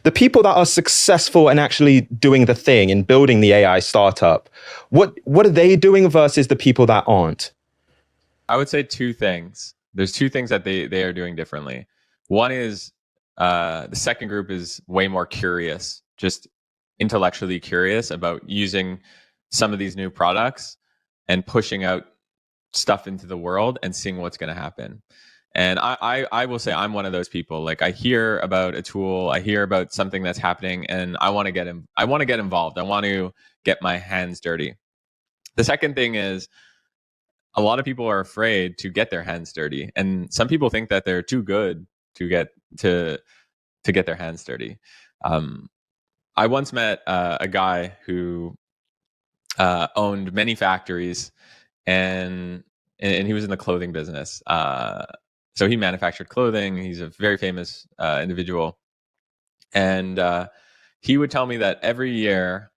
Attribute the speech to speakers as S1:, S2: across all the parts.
S1: the people that are successful and actually doing the thing and building the AI startup, what are they doing versus the people that aren't?
S2: I would say two things. There's two things that they are doing differently. One is the second group is way more curious, just intellectually curious about using some of these new products and pushing out stuff into the world and seeing what's going to happen. And I will say I'm one of those people. Like I hear about a tool, I hear about something that's happening, and I want to get I want to get involved. I want to get my hands dirty. The second thing is a lot of people are afraid to get their hands dirty, and some people think that they're too good to get to get their hands dirty. Um, I once met a guy who owned many factories, and he was in the clothing business. So he manufactured clothing. He's a very famous individual, and he would tell me that every year,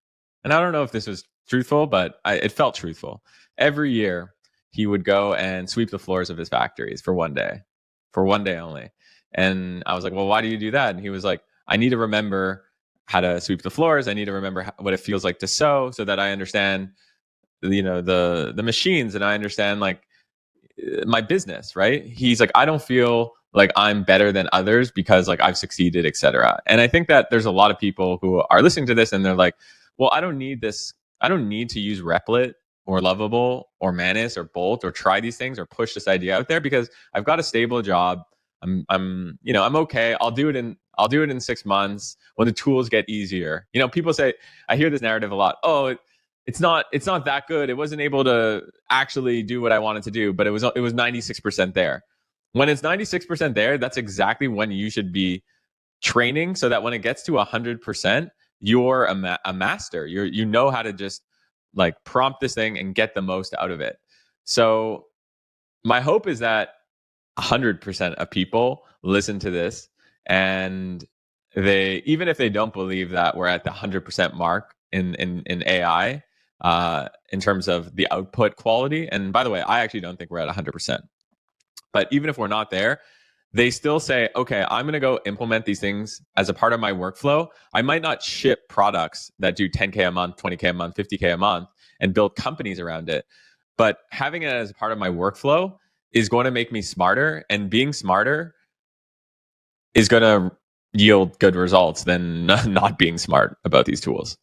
S2: and I don't know if this was truthful, but it felt truthful. Every year, he would go and sweep the floors of his factories for one day only. And I was like, well, why do you do that? And he was like, I need to remember how to sweep the floors. I need to remember what it feels like to sew, so that I understand, the machines, and I understand like my business. Right? He's like, I don't feel like I'm better than others because like I've succeeded, etc. And I think that there's a lot of people who are listening to this and they're like, well, I don't need this. I don't need to use Replit or Lovable or Manus or Bolt or try these things or push this idea out there because I've got a stable job. I'm okay. I'll do it in 6 months when the tools get easier. People say, I hear this narrative a lot. Oh, it's not that good. It wasn't able to actually do what I wanted to do, but it was 96% there. When it's 96% there, that's exactly when you should be training, so that when it gets to 100%, you're a master. You know how to just like prompt this thing and get the most out of it. So my hope is that 100% of people listen to this, and they, even if they don't believe that we're at the 100% mark in AI, in terms of the output quality. And by the way, I actually don't think we're at 100%. But even if we're not there, they still say, okay, I'm going to go implement these things as a part of my workflow. I might not ship products that do 10K a month, 20K a month, 50K a month and build companies around it. But having it as a part of my workflow is going to make me smarter, and being smarter is going to yield good results than not being smart about these tools.